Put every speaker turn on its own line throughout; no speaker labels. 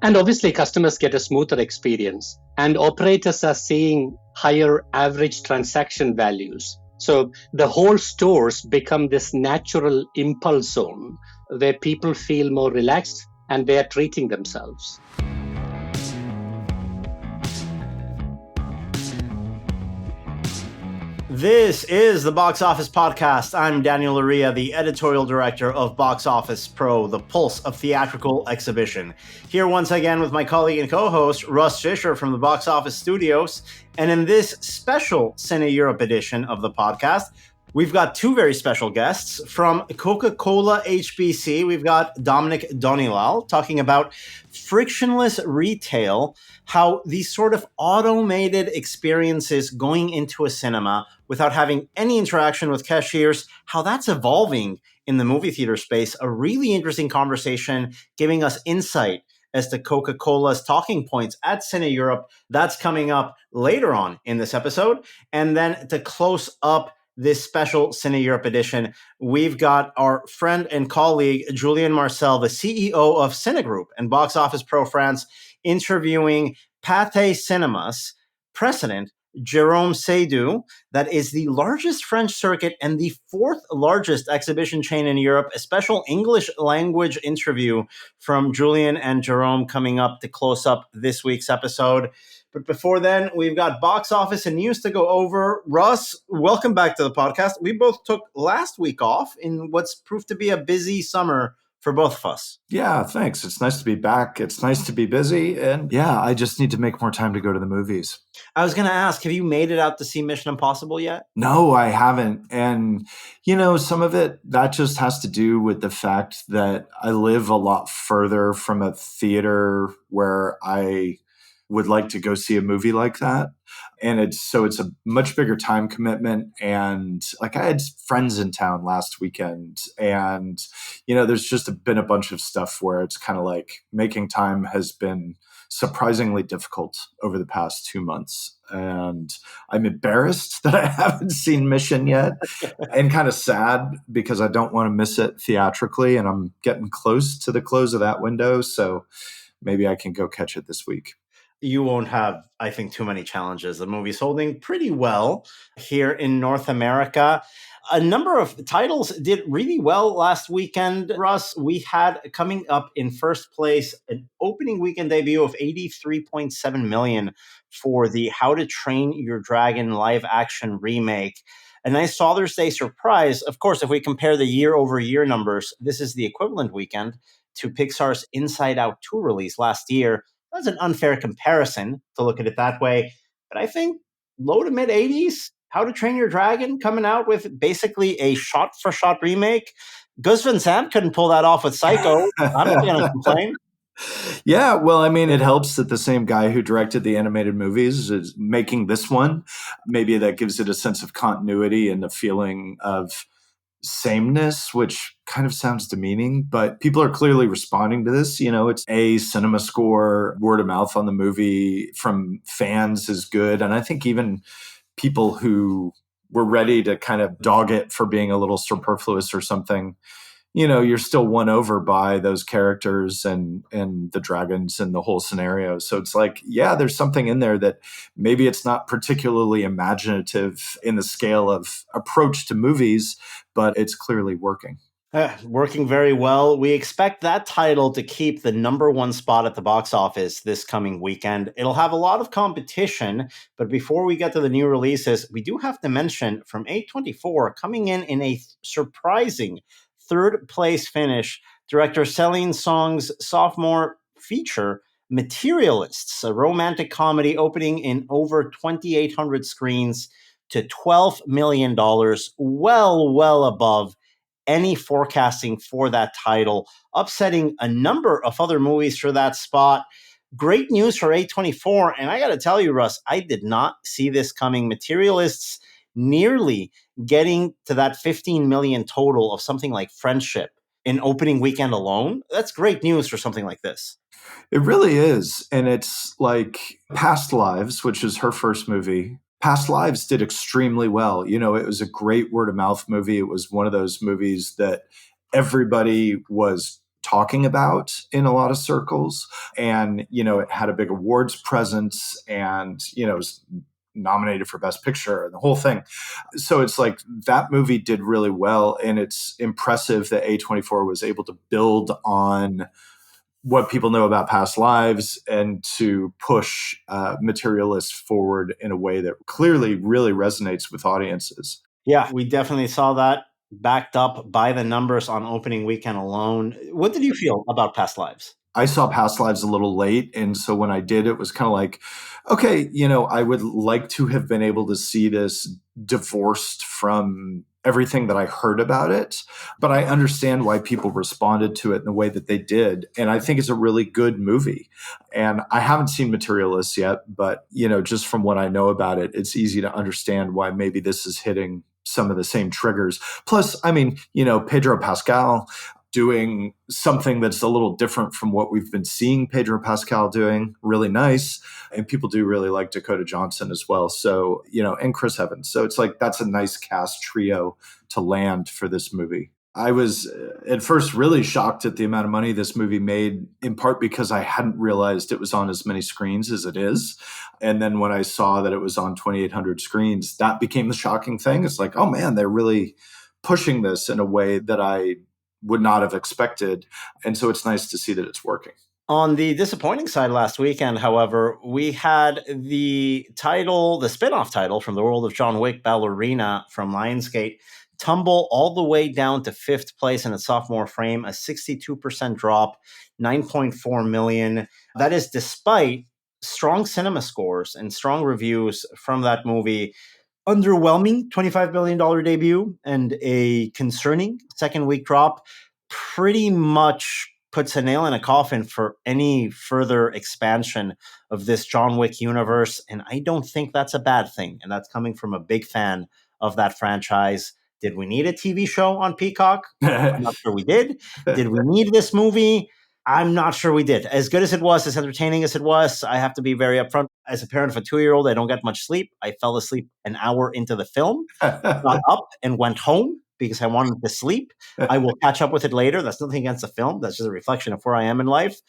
And obviously, customers get a smoother experience, and operators are seeing higher average transaction values. So the whole stores become this natural impulse zone where people feel more relaxed and they are treating themselves.
This is the Box Office Podcast. I'm Daniel Loria, the editorial director of Box Office Pro, the pulse of theatrical exhibition. Here once again with my colleague and co-host, Russ Fischer from the Box Office Studios. And in this special CineEurope edition of the podcast, we've got two very special guests. From Coca-Cola HBC, we've got Dominic Donylal talking about frictionless retail, how these sort of automated experiences going into a cinema without having any interaction with cashiers, how that's evolving in the movie theater space. A really interesting conversation giving us insight as to Coca-Cola's talking points at CineEurope. That's coming up later on in this episode. And then to close up this special CineEurope edition, we've got our friend and colleague, Julien Marcel, the CEO of CineGroup and Box Office Pro France, interviewing Pathé Cinemas president, Jérôme Seydoux. That is the largest French circuit and the fourth largest exhibition chain in Europe. A special English language interview from Julien and Jérôme coming up to close up this week's episode. But before then, we've got box office and news to go over. Russ, welcome back to the podcast. We both took last week off in what's proved to be a busy summer for both of us.
Yeah, thanks. It's nice to be back. It's nice to be busy. And yeah, I just need to make more time to go to the movies.
I was going to ask, have you made it out to see Mission Impossible yet?
No, I haven't. And, you know, some of it, that just has to do with the fact that I live a lot further from a theater where I would like to go see a movie like that. And it's a much bigger time commitment. And like I had friends in town last weekend and, you know, there's just been a bunch of stuff where it's kind of like making time has been surprisingly difficult over the past 2 months. And I'm embarrassed that I haven't seen Mission yet and kind of sad because I don't want to miss it theatrically. And I'm getting close to the close of that window. So maybe I can go catch it this week.
You won't have, I think, too many challenges. The movie's holding pretty well here in North America. A number of titles did really well last weekend, Russ. We had coming up in first place an opening weekend debut of $83.7 million for the How to Train Your Dragon live action remake. A nice Father's Day surprise. Of course, if we compare the year-over-year numbers, this is the equivalent weekend to Pixar's Inside Out 2 release last year. That's an unfair comparison to look at it that way. But I think low to mid 80s, How to Train Your Dragon coming out with basically a shot-for-shot remake. Gus Van Sant couldn't pull that off with Psycho. I'm not going to complain.
Yeah, well, I mean, it helps that the same guy who directed the animated movies is making this one. Maybe that gives it a sense of continuity and a feeling of sameness, which kind of sounds demeaning, but people are clearly responding to this. You know, it's a cinema score, word of mouth on the movie from fans is good. And I think even people who were ready to kind of dog it for being a little superfluous or something, you know, you're still won over by those characters and the dragons and the whole scenario. So it's like, yeah, there's something in there that maybe it's not particularly imaginative in the scale of approach to movies, but it's clearly working.
Working very well. We expect that title to keep the number one spot at the box office this coming weekend. It'll have a lot of competition, but before we get to the new releases, we do have to mention from A24 coming in a surprising third place finish, director Cillian Song's sophomore feature, Materialists, a romantic comedy opening in over 2,800 screens to $12 million, well above any forecasting for that title, upsetting a number of other movies for that spot. Great news for A24, and I got to tell you, Russ, I did not see this coming. Materialists nearly getting to that 15 million total of something like Friendship in opening weekend alone. That's great news for something like this.
It really is. And it's like Past Lives, which is her first movie. Past Lives did extremely well. You know, it was a great word of mouth movie. It was one of those movies that everybody was talking about in a lot of circles. And, it had a big awards presence and, it was nominated for Best Picture and the whole thing. So it's like that movie did really well. And it's impressive that A24 was able to build on what people know about past lives and to push Materialists forward in a way that clearly really resonates with audiences.
Yeah, we definitely saw that backed up by the numbers on opening weekend alone. What did you feel about Past Lives?
I saw Past Lives a little late. And so when I did, it was kind of like, okay, I would like to have been able to see this divorced from everything that I heard about it. But I understand why people responded to it in the way that they did. And I think it's a really good movie. And I haven't seen Materialists yet, but, just from what I know about it, it's easy to understand why maybe this is hitting some of the same triggers. Plus, I mean, Pedro Pascal doing something that's a little different from what we've been seeing Pedro Pascal doing, really nice. And people do really like Dakota Johnson as well. So, and Chris Evans. So it's like, that's a nice cast trio to land for this movie. I was at first really shocked at the amount of money this movie made, in part because I hadn't realized it was on as many screens as it is. And then when I saw that it was on 2,800 screens, that became the shocking thing. It's like, oh man, they're really pushing this in a way that I would not have expected. And so it's nice to see that it's working.
On the disappointing side last weekend, however, we had the spin-off title from the world of John Wick, Ballerina from Lionsgate, tumble all the way down to 5th place in its sophomore frame, a 62% drop, 9.4 million. That is despite strong cinema scores and strong reviews from that movie. Underwhelming $25 billion debut and a concerning second week drop pretty much puts a nail in a coffin for any further expansion of this John Wick universe. And I don't think that's a bad thing. And that's coming from a big fan of that franchise. Did we need a TV show on Peacock? I'm not sure we did. Did we need this movie? I'm not sure we did. As good as it was, as entertaining as it was, I have to be very upfront. As a parent of a 2-year-old, I don't get much sleep. I fell asleep an hour into the film, got up and went home because I wanted to sleep. I will catch up with it later. That's nothing against the film. That's just a reflection of where I am in life.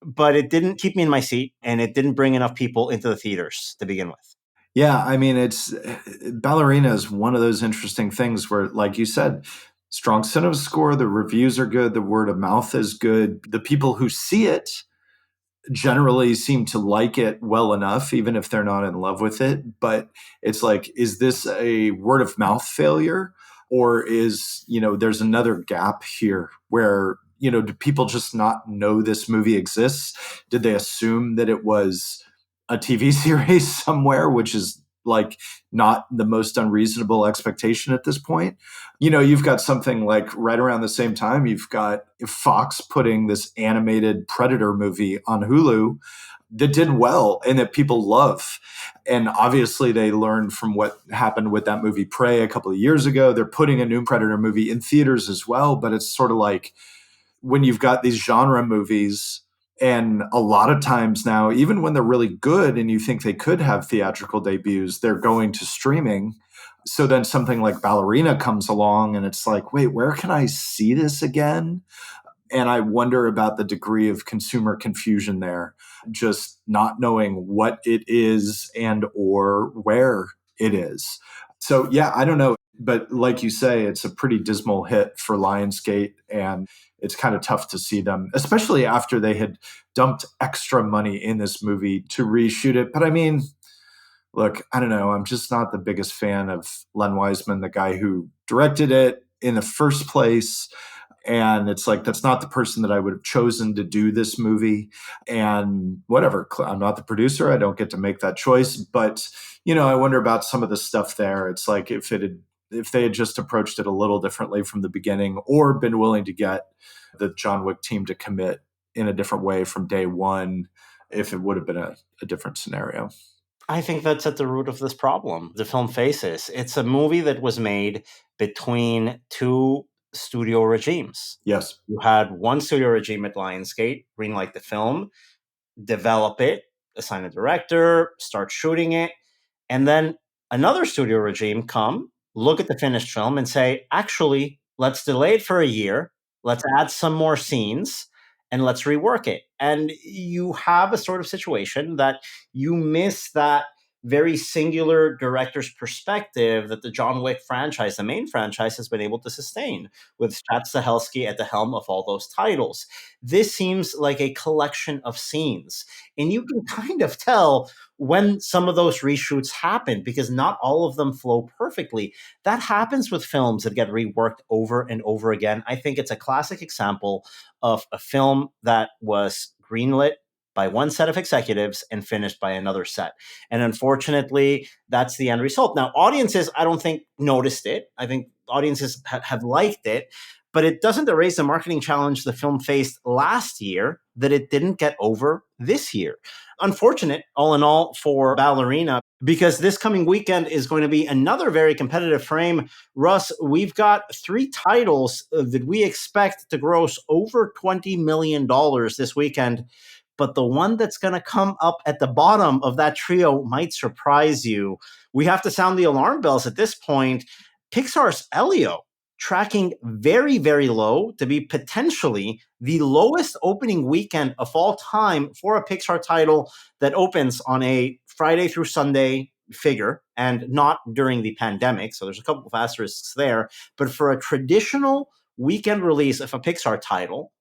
But it didn't keep me in my seat, and it didn't bring enough people into the theaters to begin with.
Yeah, I mean, Ballerina is one of those interesting things where, like you said, strong cinema score, the reviews are good, the word of mouth is good. The people who see it generally seem to like it well enough, even if they're not in love with it. But it's like, is this a word of mouth failure? Or is, there's another gap here where, do people just not know this movie exists? Did they assume that it was a TV series somewhere, which is like not the most unreasonable expectation at this point? You've got something like right around the same time, you've got Fox putting this animated Predator movie on Hulu that did well and that people love. And obviously they learned from what happened with that movie Prey a couple of years ago. They're putting a new Predator movie in theaters as well. But it's sort of like when you've got these genre movies, and a lot of times now, even when they're really good and you think they could have theatrical debuts, they're going to streaming. So then something like Ballerina comes along and it's like, wait, where can I see this again? And I wonder about the degree of consumer confusion there, just not knowing what it is and or where it is. So yeah, I don't know. But like you say, it's a pretty dismal hit for Lionsgate, and it's kind of tough to see them, especially after they had dumped extra money in this movie to reshoot it. But I mean, look, I don't know. I'm just not the biggest fan of Len Wiseman, the guy who directed it in the first place. And it's like, that's not the person that I would have chosen to do this movie. And whatever, I'm not the producer. I don't get to make that choice. But, I wonder about some of the stuff there. It's like if they had just approached it a little differently from the beginning, or been willing to get the John Wick team to commit in a different way from day one, if it would have been a different scenario.
I think that's at the root of this problem. The film faces. It's a movie that was made between two studio regimes.
Yes.
You had one studio regime at Lionsgate greenlight the film, develop it, assign a director, start shooting it, and then another studio regime come, look at the finished film and say, actually, let's delay it for a year, let's add some more scenes and let's rework it. And you have a sort of situation that you miss that very singular director's perspective that the John Wick franchise, the main franchise, has been able to sustain with Chad Stahelski at the helm of all those titles. This seems like a collection of scenes, and you can kind of tell when some of those reshoots happen because not all of them flow perfectly. That happens with films that get reworked over and over again. I think it's a classic example of a film that was greenlit by one set of executives and finished by another set. And unfortunately, that's the end result. Now, audiences, I don't think, noticed it. I think audiences have liked it, but it doesn't erase the marketing challenge the film faced last year that it didn't get over this year. Unfortunate, all in all, for Ballerina, because this coming weekend is going to be another very competitive frame. Russ, we've got 3 titles that we expect to gross over $20 million this weekend. But the one that's going to come up at the bottom of that trio might surprise you. We have to sound the alarm bells at this point. Pixar's Elio tracking very, very low to be potentially the lowest opening weekend of all time for a Pixar title that opens on a Friday through Sunday figure and not during the pandemic. So there's a couple of asterisks there. But for a traditional weekend release of a Pixar title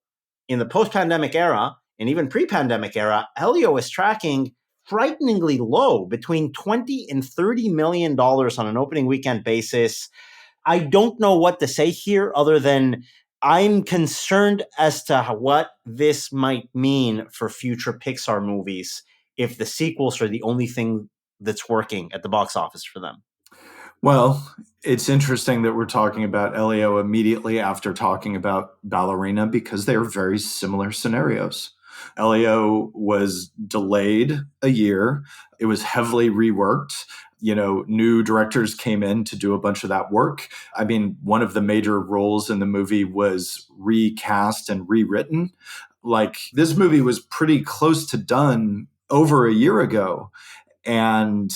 in the post-pandemic era, and even pre-pandemic era, Elio is tracking frighteningly low, between $20 and $30 million on an opening weekend basis. I don't know what to say here other than I'm concerned as to what this might mean for future Pixar movies if the sequels are the only thing that's working at the box office for them.
Well, it's interesting that we're talking about Elio immediately after talking about Ballerina because they are very similar scenarios. Elio was delayed a year. It was heavily reworked. New directors came in to do a bunch of that work. I mean, one of the major roles in the movie was recast and rewritten. Like, this movie was pretty close to done over a year ago. And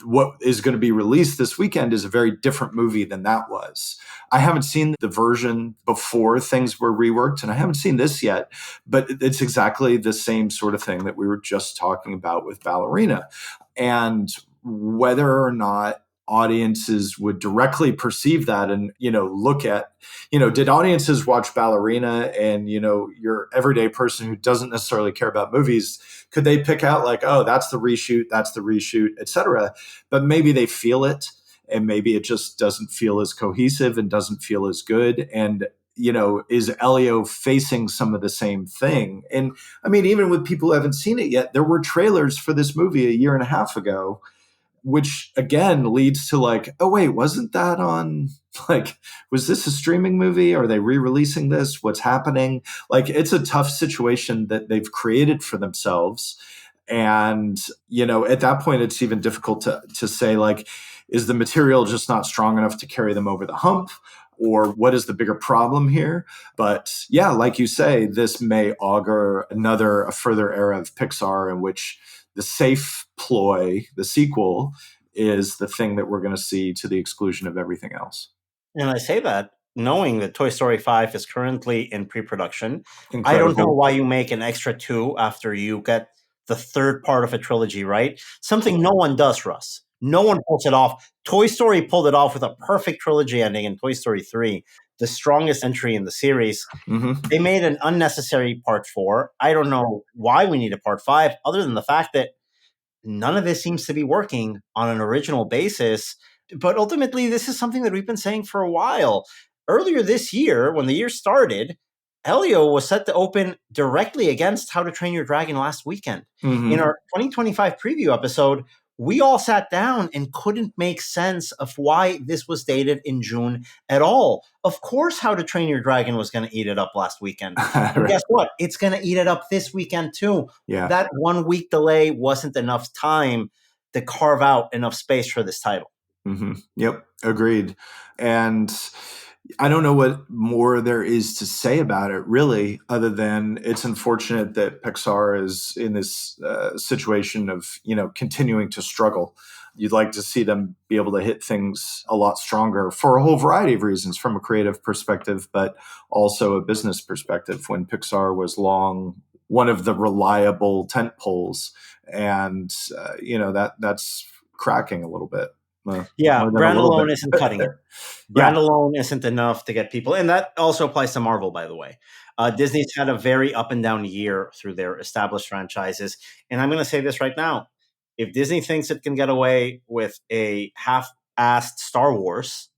what is going to be released this weekend is a very different movie than that was. I haven't seen the version before things were reworked, and I haven't seen this yet, but it's exactly the same sort of thing that we were just talking about with Ballerina. And whether or not audiences would directly perceive that and, look at, did audiences watch Ballerina and, your everyday person who doesn't necessarily care about movies, could they pick out like, oh, that's the reshoot, et cetera? But maybe they feel it and maybe it just doesn't feel as cohesive and doesn't feel as good. And, is Elio facing some of the same thing? And I mean, even with people who haven't seen it yet, there were trailers for this movie a year and a half ago, which again leads to like, oh wait, wasn't that on, like, was this a streaming movie? Are they re-releasing this? What's happening? Like, it's a tough situation that they've created for themselves. And, at that point, it's even difficult to say, like, is the material just not strong enough to carry them over the hump? Or what is the bigger problem here? But yeah, like you say, this may augur a further era of Pixar in which the safe ploy, the sequel, is the thing that we're going to see to the exclusion of everything else.
And I say that knowing that Toy Story 5 is currently in pre-production.
Incredible.
I don't know why you make an extra 2 after you get the third part of a trilogy, right? Something no one does, Russ. No one pulls it off. Toy Story pulled it off with a perfect trilogy ending in Toy Story 3, the strongest entry in the series.
Mm-hmm.
They made an unnecessary part 4. I don't know why we need a part 5, other than the fact that none of this seems to be working on an original basis. But ultimately, this is something that we've been saying for a while. Earlier this year, when the year started, Elio was set to open directly against How to Train Your Dragon last weekend.
Mm-hmm.
In our 2025 preview episode, we all sat down and couldn't make sense of why this was dated in June at all. Of course, How to Train Your Dragon was going to eat it up last weekend.
Right.
And guess what? It's going to eat it up this weekend too.
Yeah.
That 1 week delay wasn't enough time to carve out enough space for this title.
Mm-hmm. Yep, agreed. And I don't know what more there is to say about it, really, other than it's unfortunate that Pixar is in this situation of, continuing to struggle. You'd like to see them be able to hit things a lot stronger for a whole variety of reasons, from a creative perspective, but also a business perspective. When Pixar was long one of the reliable tent poles, and that's cracking a little bit.
Yeah,
More than a
brand
little
alone
bit.
isn't cutting it. Brand alone isn't enough to get people. And that also applies to Marvel, by the way. Disney's had a very up and down year through their established franchises. And I'm going to say this right now. If Disney thinks it can get away with a half-assed Star Wars,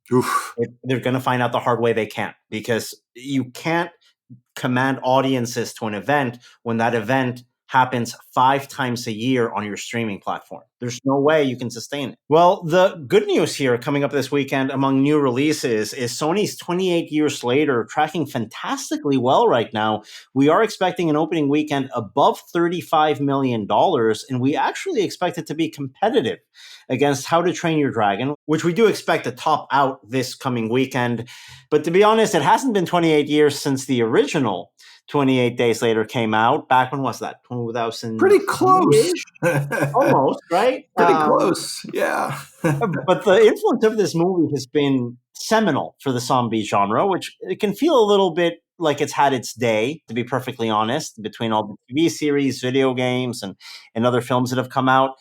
they're going to find out the hard way they can't. Because you can't command audiences to an event when that event happens 5 times a year on your streaming platform. There's no way you can sustain it. Well, the good news here coming up this weekend among new releases is Sony's 28 years later tracking fantastically well right now. We are expecting an opening weekend above $35 million, and we actually expect it to be competitive against How to Train Your Dragon, which we do expect to top out this coming weekend. But to be honest, it hasn't been 28 years since the original 28 Days Later came out. Back when was that? 2000?
Pretty close.
Almost, right?
Pretty close, yeah.
But the influence of this movie has been seminal for the zombie genre, which it can feel a little bit like it's had its day, to be perfectly honest, between all the TV series, video games, and other films that have come out.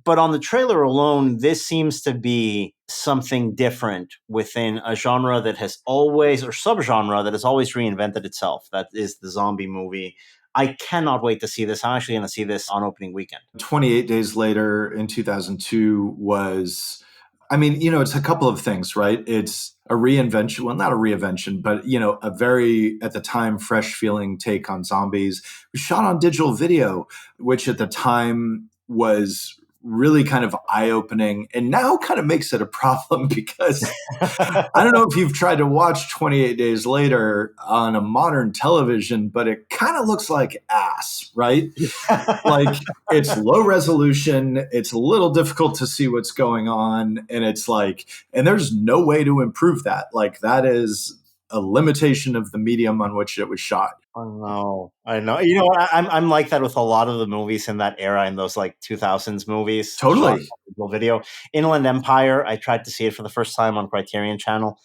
But on the trailer alone, this seems to be something different within a genre that has always, or subgenre that has always reinvented itself. That is the zombie movie. I cannot wait to see this. I'm actually going to see this on opening weekend.
28 Days Later in 2002 was, it's a couple of things, right? It's a reinvention. Well, not a reinvention, but, a very, at the time, fresh feeling take on zombies. It was shot on digital video, which at the time was really kind of eye-opening, and now kind of makes it a problem because I don't know if you've tried to watch 28 Days Later on a modern television, but it kind of looks like ass, right? Like, it's low resolution, it's a little difficult to see what's going on, and it's like, and there's no way to improve that. Like, that is a limitation of the medium on which it was shot.
I know. I'm like that with a lot of the movies in that era, in those like 2000s movies.
Totally.
Video. Inland Empire, I tried to see it for the first time on Criterion Channel.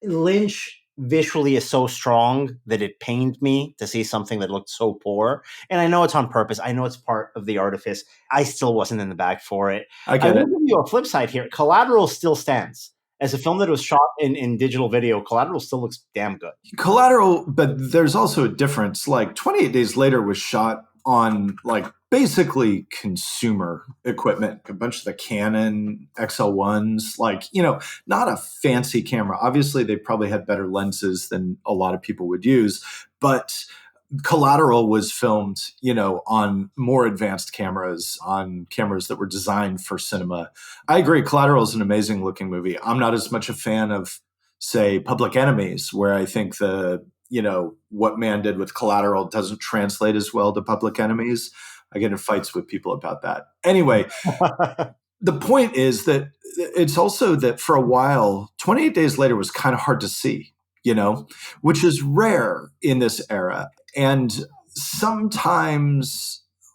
Lynch visually is so strong that it pained me to see something that looked so poor. And I know it's on purpose. I know it's part of the artifice. I still wasn't in the bag for it.
I will
give you a flip side here. Collateral still stands. As a film that was shot in digital video, Collateral still looks damn good.
Collateral, but there's also a difference. Like 28 Days Later was shot on like basically consumer equipment, a bunch of the Canon XL1s, like, not a fancy camera. Obviously, they probably had better lenses than a lot of people would use, but Collateral was filmed, on more advanced cameras, on cameras that were designed for cinema. I agree. Collateral is an amazing looking movie. I'm not as much a fan of, say, Public Enemies, where I think what Man did with Collateral doesn't translate as well to Public Enemies. I get in fights with people about that. Anyway, the point is that it's also that for a while, 28 Days Later was kind of hard to see, which is rare in this era. And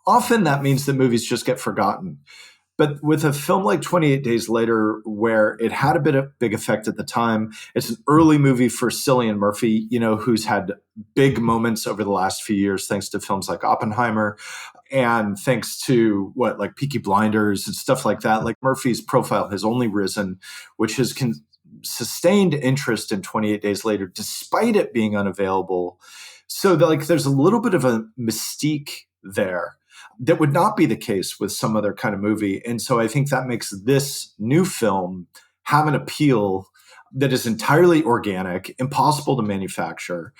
often that means that movies just get forgotten. But with a film like 28 Days Later, where it had a big effect at the time, it's an early movie for Cillian Murphy, who's had big moments over the last few years, thanks to films like Oppenheimer, and thanks to like Peaky Blinders and stuff like that. Like, Murphy's profile has only risen, which has sustained interest in 28 Days Later, despite it being unavailable. So there's a little bit of a mystique there that would not be the case with some other kind of movie. And so I think that makes this new film have an appeal that is entirely organic, impossible to manufacture.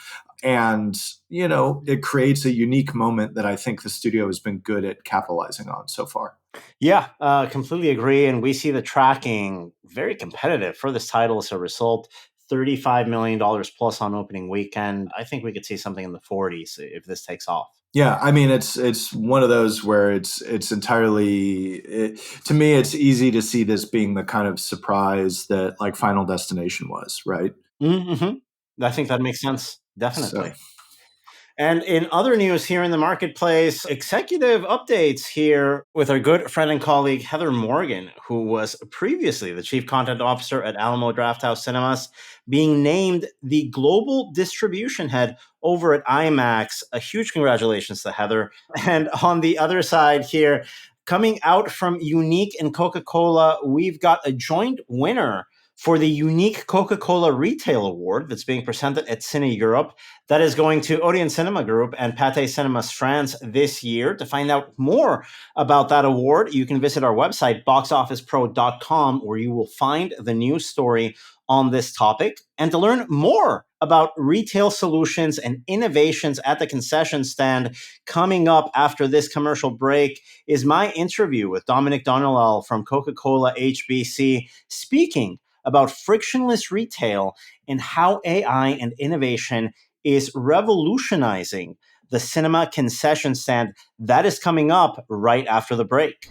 And, it creates a unique moment that I think the studio has been good at capitalizing on so far.
Yeah, completely agree. And we see the tracking very competitive for this title as a result. $35 million plus on opening weekend. I think we could see something in the 40s if this takes off.
Yeah, it's one of those where it's entirely, to me, it's easy to see this being the kind of surprise that like Final Destination was, right?
Mm-hmm. I think that makes sense. Definitely. And in other news here in the marketplace, executive updates here with our good friend and colleague Heather Morgan, who was previously the chief content officer at Alamo Drafthouse Cinemas, being named the global distribution head over at IMAX. A huge congratulations to Heather. And on the other side here, coming out from Unique and Coca-Cola, we've got a joint winner for the Unique Coca-Cola Retail Award that's being presented at CineEurope. That is going to Odeon Cinema Group and Pathé Cinemas France this year. To find out more about that award, you can visit our website, boxofficepro.com, where you will find the news story on this topic. And to learn more about retail solutions and innovations at the concession stand, coming up after this commercial break is my interview with Dominic Donylal from Coca-Cola HBC, speaking about frictionless retail and how AI and innovation is revolutionizing the cinema concession stand. That is coming up right after the break.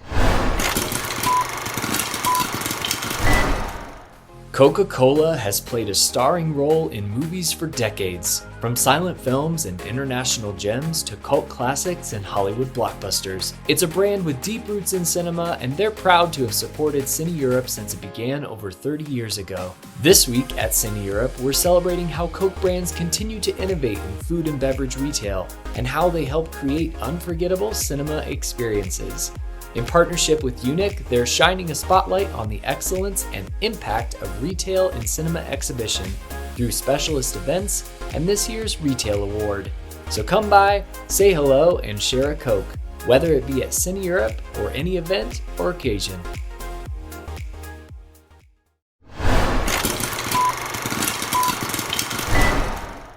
Coca-Cola has played a starring role in movies for decades, from silent films and international gems to cult classics and Hollywood blockbusters. It's a brand with deep roots in cinema, and they're proud to have supported CineEurope since it began over 30 years ago. This week at CineEurope, we're celebrating how Coke brands continue to innovate in food and beverage retail, and how they help create unforgettable cinema experiences. In partnership with Unique, they're shining a spotlight on the excellence and impact of retail and cinema exhibition through specialist events and this year's Retail Award. So come by, say hello, and share a Coke, whether it be at CineEurope or any event or occasion.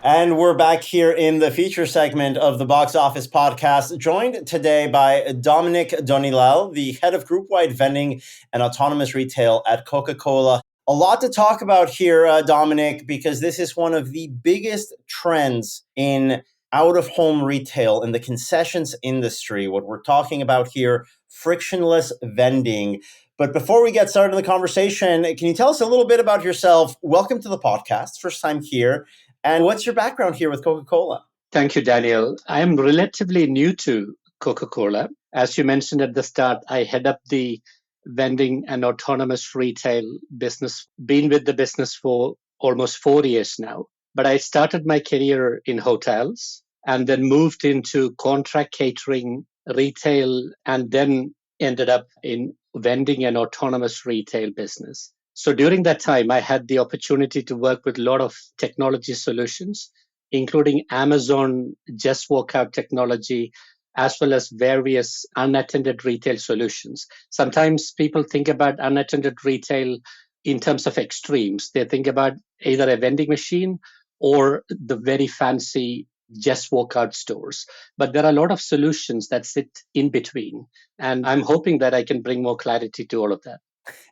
And we're back here in the feature segment of the Box Office podcast, joined today by Dominic Donylal, the head of groupwide vending and autonomous retail at Coca-Cola. A lot to talk about here, Dominic, because this is one of the biggest trends in out-of-home retail in the concessions industry. What we're talking about here, frictionless vending. But before we get started in the conversation, can you tell us a little bit about yourself? Welcome to the podcast, first time here. And what's your background here with Coca-Cola?
Thank you, Daniel. I am relatively new to Coca-Cola. As you mentioned at the start, I head up the vending and autonomous retail business, been with the business for almost 4 years now. But I started my career in hotels and then moved into contract catering, retail, and then ended up in vending and autonomous retail business. So during that time, I had the opportunity to work with a lot of technology solutions, including Amazon Just Walk Out technology, as well as various unattended retail solutions. Sometimes people think about unattended retail in terms of extremes. They think about either a vending machine or the very fancy Just Walk Out stores. But there are a lot of solutions that sit in between. And I'm hoping that I can bring more clarity to all of that.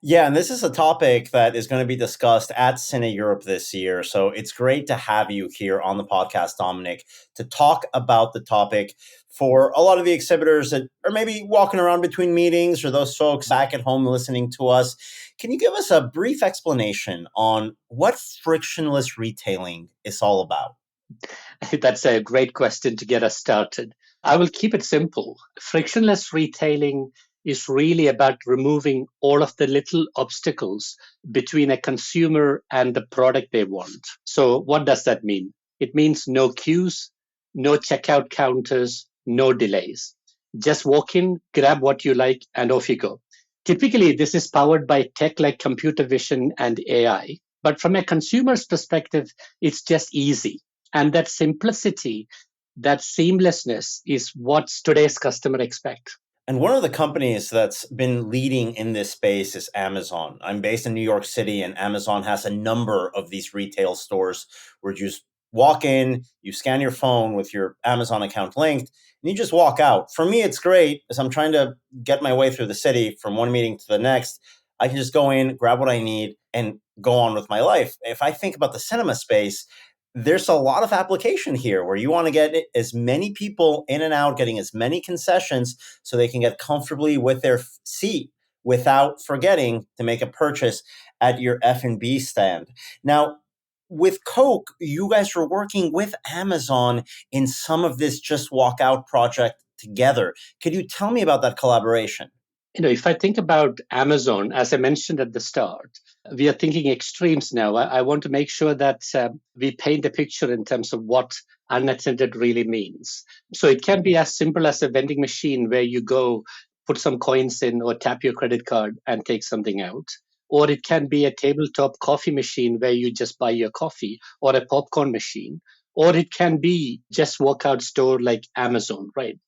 Yeah, and this is a topic that is going to be discussed at CineEurope this year. So it's great to have you here on the podcast, Dominic, to talk about the topic for a lot of the exhibitors that are maybe walking around between meetings or those folks back at home listening to us. Can you give us a brief explanation on what frictionless retailing is all about?
That's a great question to get us started. I will keep it simple. Frictionless retailing is really about removing all of the little obstacles between a consumer and the product they want. So what does that mean? It means no queues, no checkout counters, no delays. Just walk in, grab what you like, and off you go. Typically, this is powered by tech like computer vision and AI. But from a consumer's perspective, it's just easy. And that simplicity, that seamlessness is what today's customer expect.
And one of the companies that's been leading in this space is Amazon. I'm based in New York City, and Amazon has a number of these retail stores where you just walk in, you scan your phone with your Amazon account linked, and you just walk out. For me, it's great as I'm trying to get my way through the city from one meeting to the next. I can just go in, grab what I need, and go on with my life. If I think about the cinema space, there's a lot of application here where you want to get as many people in and out, getting as many concessions so they can get comfortably with their seat without forgetting to make a purchase at your F&B stand. Now, with Coke, you guys are working with Amazon in some of this Just Walk Out project together. Could you tell me about that collaboration?
If I think about Amazon, as I mentioned at the start, we are thinking extremes now. I want to make sure that we paint a picture in terms of what unattended really means. So it can be as simple as a vending machine where you go, put some coins in, or tap your credit card and take something out. Or it can be a tabletop coffee machine where you just buy your coffee, or a popcorn machine. Or it can be just walk out store like Amazon, right?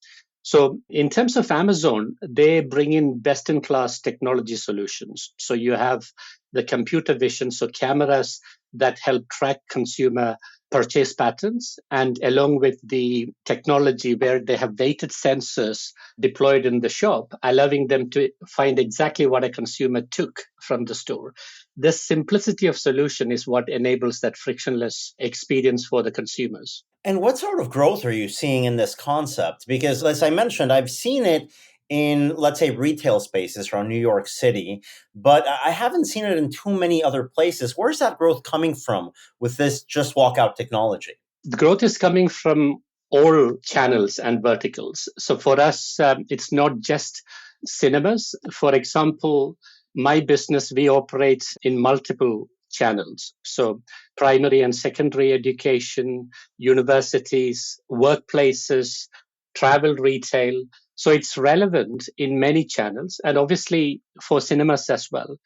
So, in terms of Amazon, they bring in best in class technology solutions. So, you have the computer vision, so cameras that help track consumer purchase patterns, and along with the technology where they have weighted sensors deployed in the shop, allowing them to find exactly what a consumer took from the store. This simplicity of solution is what enables that frictionless experience for the consumers.
And what sort of growth are you seeing in this concept? Because, as I mentioned, I've seen it in, let's say, retail spaces around New York City, but I haven't seen it in too many other places. Where's that growth coming from with this Just Walk Out technology?
The growth is coming from all channels and verticals. So for us, it's not just cinemas. For example, my business, we operate in multiple channels. So primary and secondary education, universities, workplaces, travel retail. So it's relevant in many channels and obviously for cinemas as well.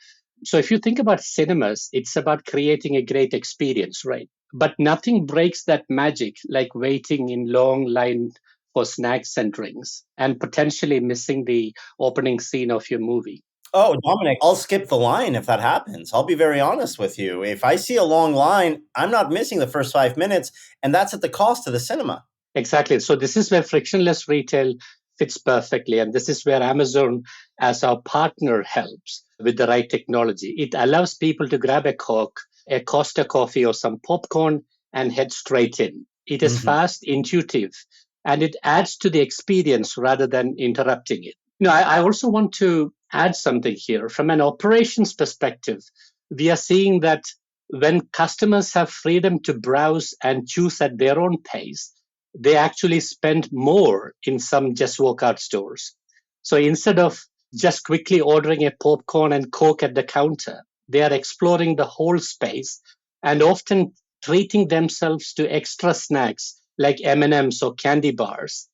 So if you think about cinemas, it's about creating a great experience, right? But nothing breaks that magic like waiting in long line for snacks and drinks and potentially missing the opening scene of your movie.
Oh, Dominic, I'll skip the line if that happens. I'll be very honest with you. If I see a long line, I'm not missing the first 5 minutes, and that's at the cost of the cinema.
Exactly. So this is where frictionless retail fits perfectly. And this is where Amazon, as our partner, helps with the right technology. It allows people to grab a Coke, a Costa coffee, or some popcorn and head straight in. It is fast, intuitive, and it adds to the experience rather than interrupting it. I also want to add something here. From an operations perspective, we are seeing that when customers have freedom to browse and choose at their own pace, they actually spend more in some Just Walk Out stores. So instead of just quickly ordering a popcorn and Coke at the counter, they are exploring the whole space and often treating themselves to extra snacks like M&Ms or candy bars.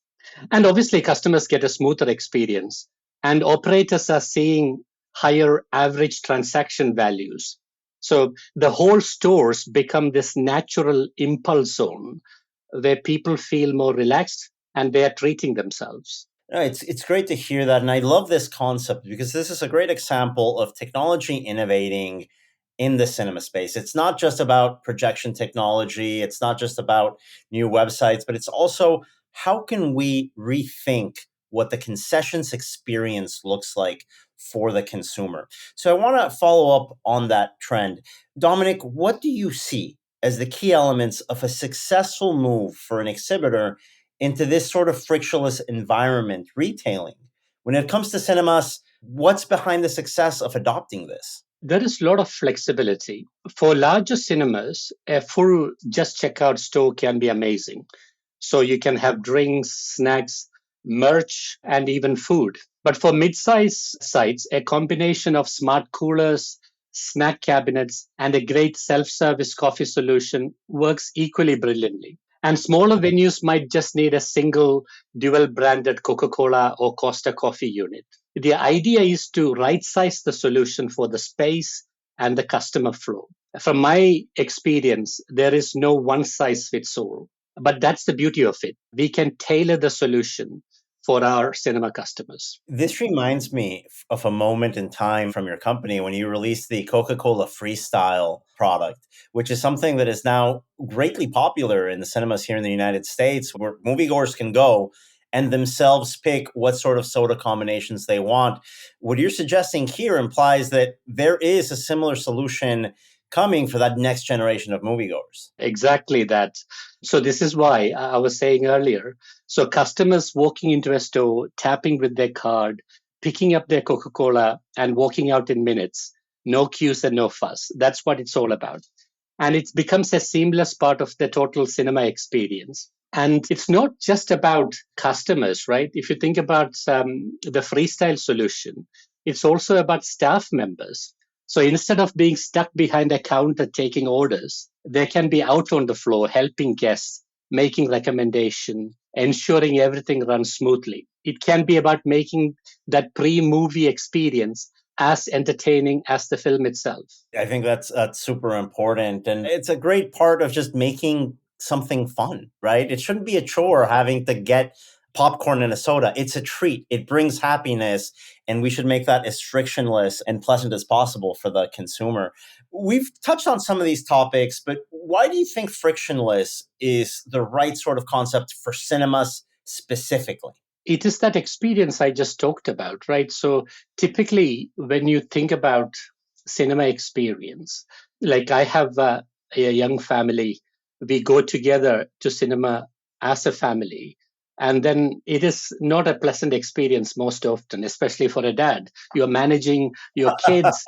And obviously, customers get a smoother experience, and operators are seeing higher average transaction values. So the whole stores become this natural impulse zone where people feel more relaxed and they are treating themselves.
It's great to hear that. And I love this concept because this is a great example of technology innovating in the cinema space. It's not just about projection technology. It's not just about new websites, but it's also how can we rethink what the concessions experience looks like for the consumer. So I want to follow up on that trend. Dominic, what do you see as the key elements of a successful move for an exhibitor into this sort of frictionless environment, retailing? When it comes to cinemas, what's behind the success of adopting this?
There is a lot of flexibility. For larger cinemas, a full just checkout store can be amazing. So you can have drinks, snacks, merch, and even food. But for mid-size sites, a combination of smart coolers, snack cabinets, and a great self-service coffee solution works equally brilliantly. And smaller venues might just need a single dual-branded Coca-Cola or Costa coffee unit. The idea is to right-size the solution for the space and the customer flow. From my experience, there is no one-size-fits-all. But that's the beauty of it. We can tailor the solution for our cinema customers.
This reminds me of a moment in time from your company when you released the Coca-Cola Freestyle product, which is something that is now greatly popular in the cinemas here in the United States, where moviegoers can go and themselves pick what sort of soda combinations they want. What you're suggesting here implies that there is a similar solution coming for that next generation of moviegoers.
Exactly that. So this is why I was saying earlier. So customers walking into a store, tapping with their card, picking up their Coca-Cola and walking out in minutes. No queues and no fuss. That's what it's all about. and it becomes a seamless part of the total cinema experience. And it's not just about customers, right? If you think about the freestyle solution, it's also about staff members. So instead of being stuck behind a counter taking orders, they can be out on the floor helping guests, making recommendation, ensuring everything runs smoothly. It can be about making that pre-movie experience as entertaining as the film itself.
I think that's super important. And it's a great part of just making something fun, right? It shouldn't be a chore having to get popcorn and a soda. It's a treat. It brings happiness, and we should make that as frictionless and pleasant as possible for the consumer. We've touched on some of these topics, but why do you think frictionless is the right sort of concept for cinemas specifically?
It is that experience I just talked about, right? So typically, when you think about cinema experience, like I have a young family, we go together to cinema as a family. And then it is not a pleasant experience most often, especially for a dad. You're managing your kids,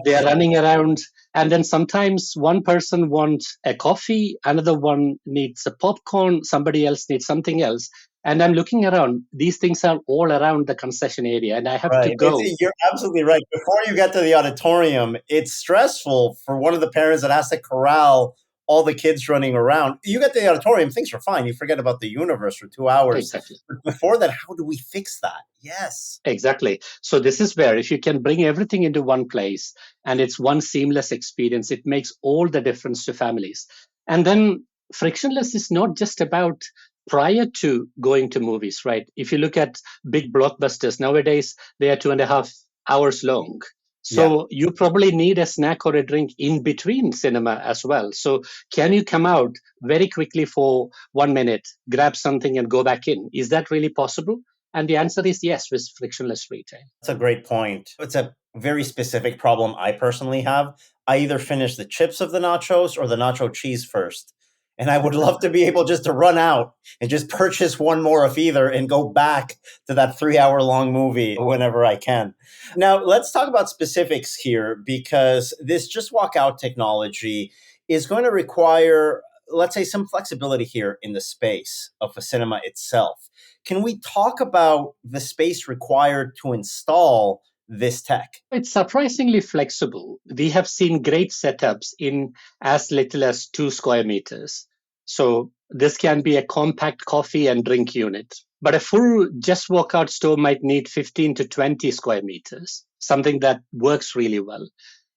they're running around. And then sometimes one person wants a coffee, another one needs a popcorn, somebody else needs something else. And I'm looking around, these things are all around the concession area, and I have to go.
You're absolutely right. Before you get to the auditorium, it's stressful for one of the parents that has to corral all the kids running around. You get to the auditorium, things are fine. You forget about the universe for 2 hours.
Exactly.
But before that, how do we fix that? Yes.
Exactly. So this is where if you can bring everything into one place and it's one seamless experience, it makes all the difference to families. And then frictionless is not just about prior to going to movies, right? If you look at big blockbusters nowadays, they are 2.5 hours long. So you probably need a snack or a drink in between cinema as well. So can you come out very quickly for 1 minute, grab something and go back in? Is that really possible? And the answer is yes, with frictionless retail.
That's a great point. It's a very specific problem I personally have. I either finish the chips of the nachos or the nacho cheese first. And I would love to be able just to run out and just purchase one more of either and go back to that 3-hour-long movie whenever I can. Now, let's talk about specifics here, because this just walk out technology is going to require, let's say, some flexibility here in the space of a cinema itself. Can we talk about the space required to install this tech?
It's surprisingly flexible. We have seen great setups in as little as 2 square meters. So this can be a compact coffee and drink unit. But a full just walkout store might need 15 to 20 square meters, something that works really well.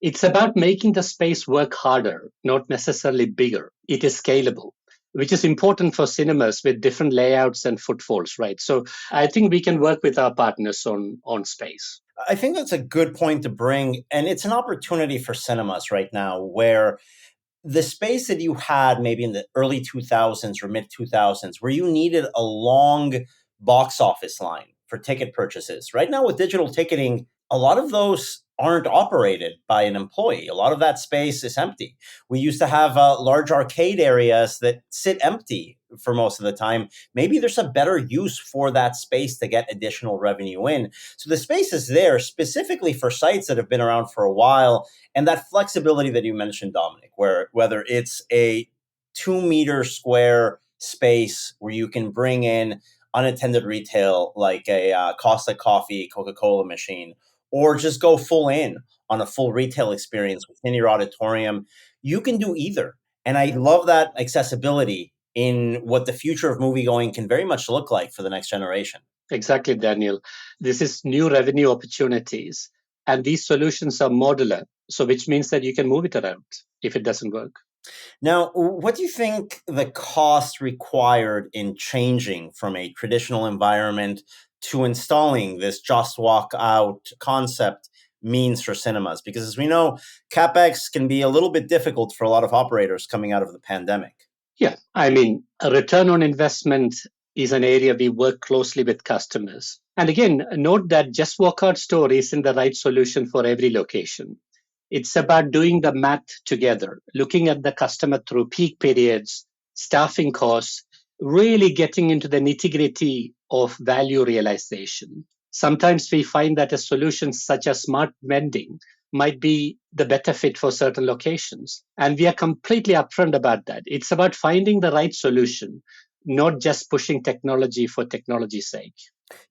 It's about making the space work harder, not necessarily bigger. It is scalable, which is important for cinemas with different layouts and footfalls, right? So I think we can work with our partners on space.
I think that's a good point to bring. And it's an opportunity for cinemas right now where the space that you had maybe in the early 2000s or mid 2000s, where you needed a long box office line for ticket purchases. Right now with digital ticketing, a lot of those aren't operated by an employee. A lot of that space is empty. We used to have large arcade areas that sit empty for most of the time. Maybe there's a better use for that space to get additional revenue in. So the space is there specifically for sites that have been around for a while. And that flexibility that you mentioned, Dominic, where whether it's a 2-meter square space where you can bring in unattended retail like a Costa Coffee, Coca-Cola machine, or just go full in on a full retail experience within your auditorium, you can do either. And I love that accessibility in what the future of moviegoing can very much look like for the next generation.
Exactly, Daniel. This is new revenue opportunities. And these solutions are modular, so which means that you can move it around if it doesn't work.
Now, what do you think the cost required in changing from a traditional environment to installing this just walk out concept means for cinemas? Because as we know, CapEx can be a little bit difficult for a lot of operators coming out of the pandemic.
Yeah, I mean, a return on investment is an area we work closely with customers. And again, note that just walkout store isn't the right solution for every location. It's about doing the math together, looking at the customer through peak periods, staffing costs, really getting into the nitty-gritty of value realization. Sometimes we find that a solution such as smart vending might be the better fit for certain locations. And we are completely upfront about that. It's about finding the right solution, not just pushing technology for technology's sake.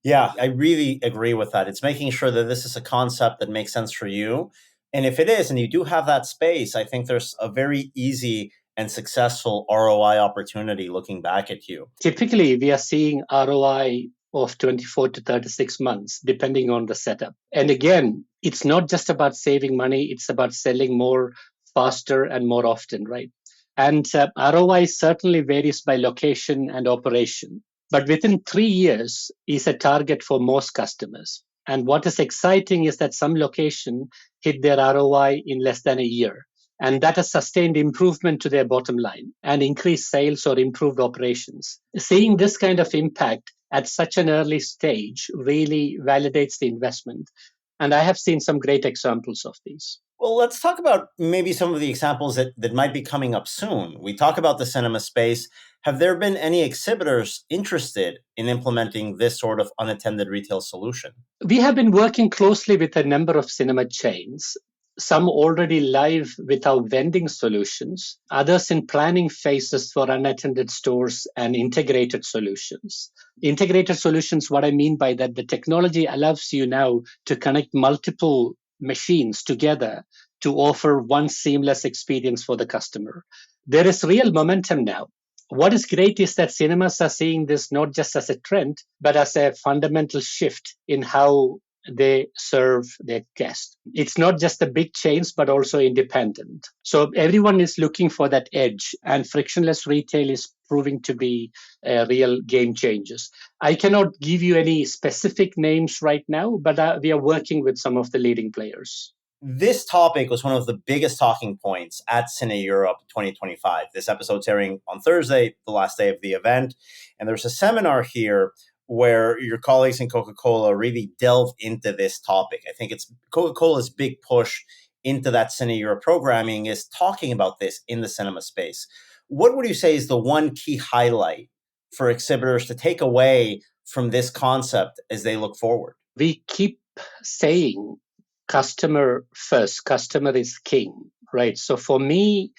Yeah, I really agree with that. It's making sure that this is a concept that makes sense for you. And if it is, and you do have that space, I think there's a very easy and successful ROI opportunity looking back at you.
Typically, we are seeing ROI of 24 to 36 months, depending on the setup. And again, it's not just about saving money, it's about selling more faster and more often, right? And ROI certainly varies by location and operation. But within 3 years is a target for most customers. And what is exciting is that some location hit their ROI in less than a year. And that has sustained improvement to their bottom line and increased sales or improved operations. Seeing this kind of impact at such an early stage really validates the investment. And I have seen some great examples of these.
Well, let's talk about maybe some of the examples that might be coming up soon. We talk about the cinema space. Have there been any exhibitors interested in implementing this sort of unattended retail solution?
We have been working closely with a number of cinema chains, some already live with our vending solutions, others in planning phases for unattended stores and integrated solutions. Integrated solutions, what I mean by that, the technology allows you now to connect multiple machines together to offer one seamless experience for the customer. There is real momentum now. What is great is that cinemas are seeing this not just as a trend, but as a fundamental shift in how they serve their guests. It's not just the big chains, but also independent. So everyone is looking for that edge, and frictionless retail is proving to be a real game changer. I cannot give you any specific names right now, but we are working with some of the leading players.
This topic was one of the biggest talking points at CineEurope 2025. This episode's airing on Thursday, the last day of the event. And there's a seminar here where your colleagues in Coca-Cola really delve into this topic. I think it's Coca-Cola's big push into that CineEurope programming is talking about this in the cinema space. What would you say is the one key highlight for exhibitors to take away from this concept as they look forward?
We keep saying customer first, customer is king, right? So for me,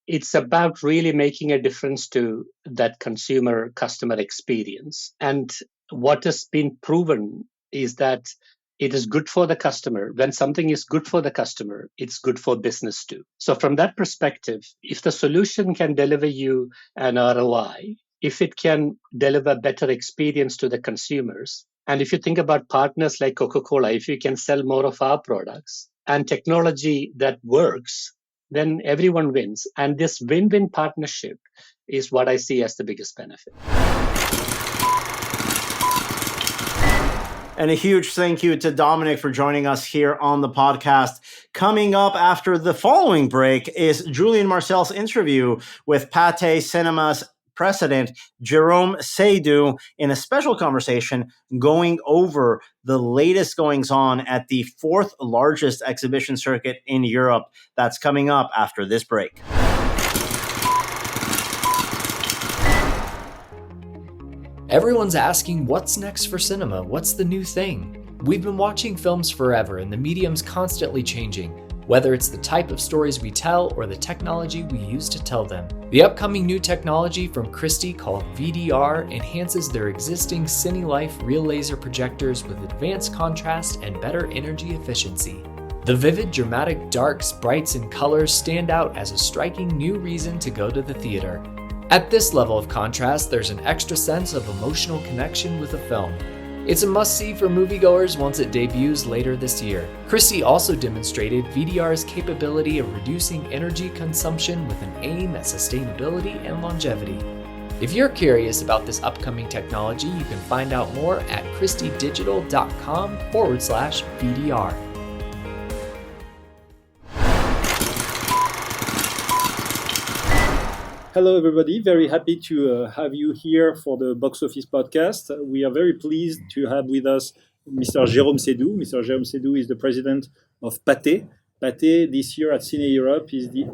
it's about really making a difference to that consumer customer experience. And what has been proven is that it is good for the customer. When something is good for the customer, it's good for business too. So from that perspective, if the solution can deliver you an ROI, if it can deliver better experience to the consumers, and if you think about partners like Coca-Cola, if you can sell more of our products and technology that works, then everyone wins. And this win-win partnership is what I see as the biggest benefit.
And a huge thank you to Dominic for joining us here on the podcast. Coming up after the following break is Julien Marcel's interview with Pathé Cinema's president, Jérôme Seydoux, in a special conversation going over the latest goings-on at the fourth largest exhibition circuit in Europe. That's coming up after this break.
Everyone's asking, what's next for cinema? What's the new thing? We've been watching films forever, and the medium's constantly changing, whether it's the type of stories we tell or the technology we use to tell them. The upcoming new technology from Christie called VDR enhances their existing CineLife real laser projectors with advanced contrast and better energy efficiency. The vivid, dramatic darks, brights, and colors stand out as a striking new reason to go to the theater. At this level of contrast, there's an extra sense of emotional connection with a film. It's a must-see for moviegoers once it debuts later this year. Christie also demonstrated VDR's capability of reducing energy consumption with an aim at sustainability and longevity. If you're curious about this upcoming technology, you can find out more at christiedigital.com/VDR.
Hello, everybody. Very happy to have you here for the Boxoffice podcast. We are very pleased to have with us Mr. Jérôme Seydoux. Mr. Jérôme Seydoux is the president of Pathé. Pathé this year at CineEurope is the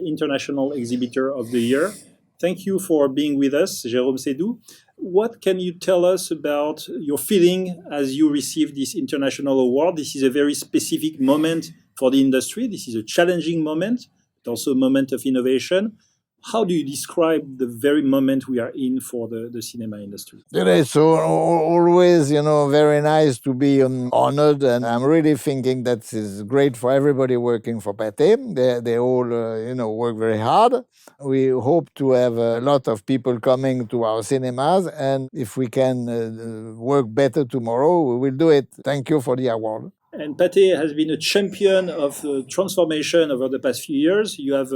International Exhibitor of the Year. Thank you for being with us, Jérôme Seydoux. What can you tell us about your feeling as you received this international award? This is a very specific moment for the industry. This is a challenging moment, but also a moment of innovation. How do you describe the very moment we are in for the cinema industry?
It's always, very nice to be honored, and I'm really thinking that is great for everybody working for Pathé. They all, work very hard. We hope to have a lot of people coming to our cinemas, and if we can work better tomorrow, we will do it. Thank you for the award.
And Pathé has been a champion of transformation over the past few years. You have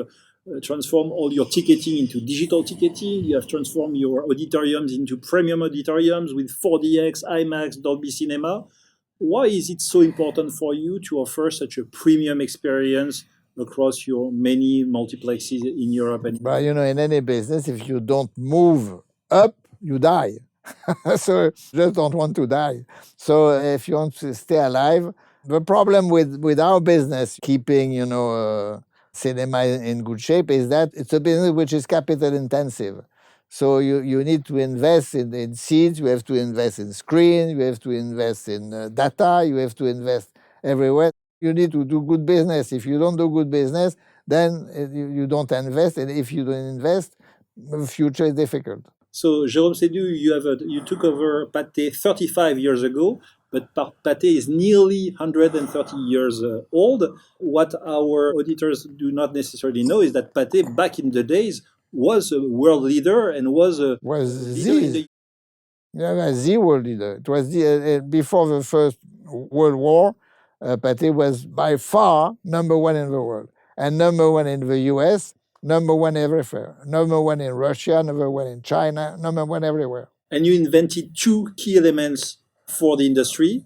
transformed all your ticketing into digital ticketing. You have transformed your auditoriums into premium auditoriums with 4DX, IMAX, Dolby Cinema. Why is it so important for you to offer such a premium experience across your many multiplexes in Europe?
But, in any business, if you don't move up, you die. So just don't want to die. So if you want to stay alive, the problem with our business, keeping, cinema in good shape, is that it's a business which is capital intensive. So you need to invest in seats, you have to invest in screen, you have to invest in data, you have to invest everywhere. You need to do good business. If you don't do good business, then you don't invest. And if you don't invest, the future is difficult.
So, Jérôme Seydoux, you took over Pathé 35 years ago, but Pathé is nearly 130 years old. What our auditors do not necessarily know is that Pathé, back in the days, was a world leader and was a
the world leader. It was before the First World War. Pathé was by far number one in the world, and number one in the US, number one everywhere, number one in Russia, number one in China, number one everywhere.
And you invented two key elements for the industry.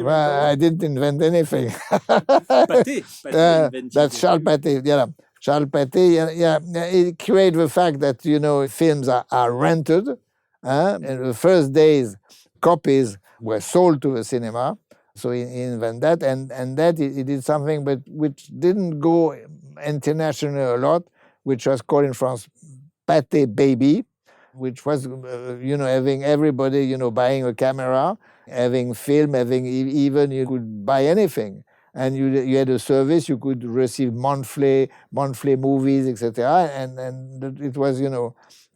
I didn't invent anything.
Pathé invented.
That's Charles Pathé. Yeah, Charles Pathé. Yeah, it created the fact that films are rented, and the first days copies were sold to the cinema. So he invented that, and that he did something, but which didn't go international a lot, which was called in France Pathé Baby, which was, having everybody, buying a camera, having film, having even you could buy anything. And you had a service, you could receive monthly movies, etc. And it was,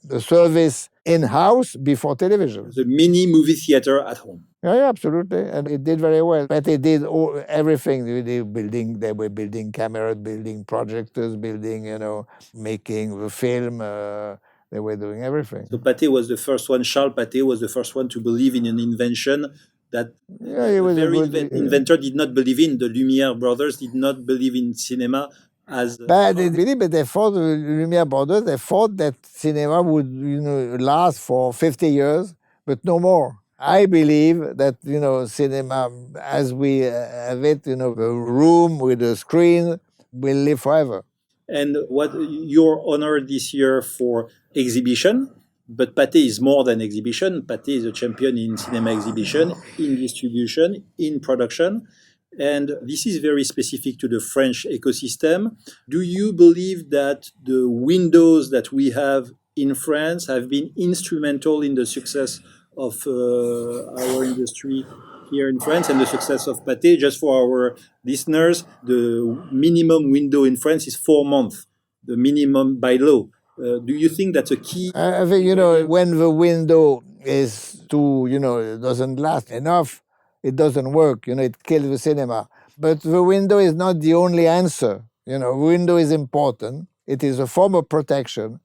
the service in-house before television.
The mini movie theater at home.
Yeah, absolutely. And it did very well. But they did everything. They were building cameras, building projectors, making the film. They were doing everything.
So Pathé was the first one, Charles Pathé was the first one to believe in an invention that the inventor did not believe in. The Lumière brothers did not believe in cinema as...
But they thought, the Lumière brothers, they thought that cinema would last for 50 years, but no more. I believe that, cinema, as we have it, the room with the screen, will live forever.
And what you're honored this year for exhibition, but Pathé is more than exhibition. Pathé is a champion in cinema exhibition, in distribution, in production. And this is very specific to the French ecosystem. Do you believe that the windows that we have in France have been instrumental in the success of our industry here in France and the success of Pathé? Just for our listeners, the minimum window in France is 4 months, the minimum by law. Do you think that's a key?
I think, when the window is too, it doesn't last enough, it doesn't work, it kills the cinema. But the window is not the only answer. The window is important. It is a form of protection.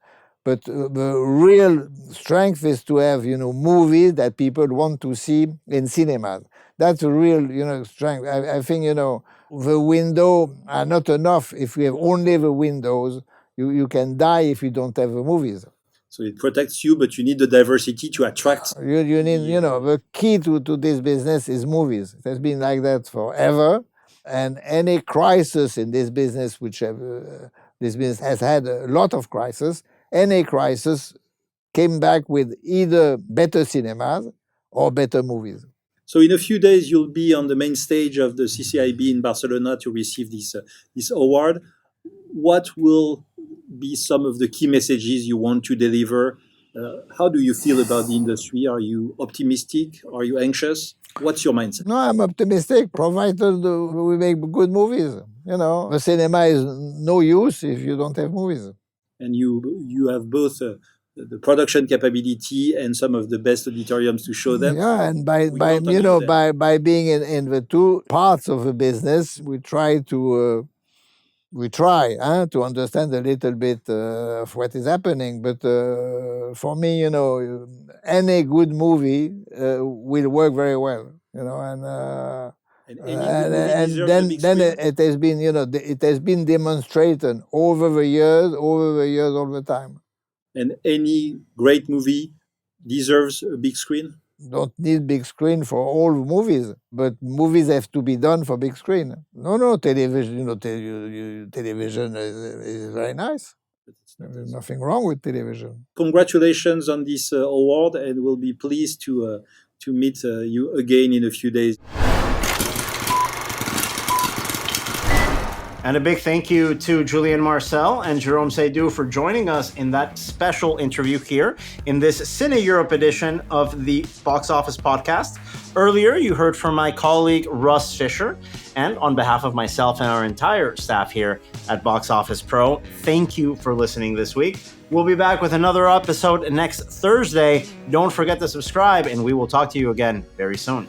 But the real strength is to have, movies that people want to see in cinemas. That's a real, strength. I think, the window are not enough. If we have only the windows, you can die if you don't have the movies.
So it protects you, but you need the diversity to attract.
You need, the key to this business is movies. It has been like that forever. And any crisis in this business, this business has had a lot of crises, any crisis came back with either better cinemas or better movies.
So in a few days, you'll be on the main stage of the CCIB in Barcelona to receive this award. What will be some of the key messages you want to deliver? How do you feel about the industry? Are you optimistic? Are you anxious? What's your mindset?
No, I'm optimistic, provided we make good movies. The cinema is no use if you don't have movies.
And you have both the production capability and some of the best auditoriums to show them.
Yeah, and by being in the two parts of the business, we try to understand a little bit of what is happening. But for me, any good movie will work very well. And then it has been, it has been demonstrated over the years, all the time.
And any great movie deserves a big screen?
Don't need big screen for all movies, but movies have to be done for big screen. No, television, television is very nice. There's nothing wrong with television.
Congratulations on this award, and we'll be pleased to meet you again in a few days.
And a big thank you to Julien Marcel and Jérôme Seydoux for joining us in that special interview here in this CineEurope edition of the Box Office Podcast. Earlier, you heard from my colleague Russ Fischer, and on behalf of myself and our entire staff here at Box Office Pro, thank you for listening this week. We'll be back with another episode next Thursday. Don't forget to subscribe, and we will talk to you again very soon.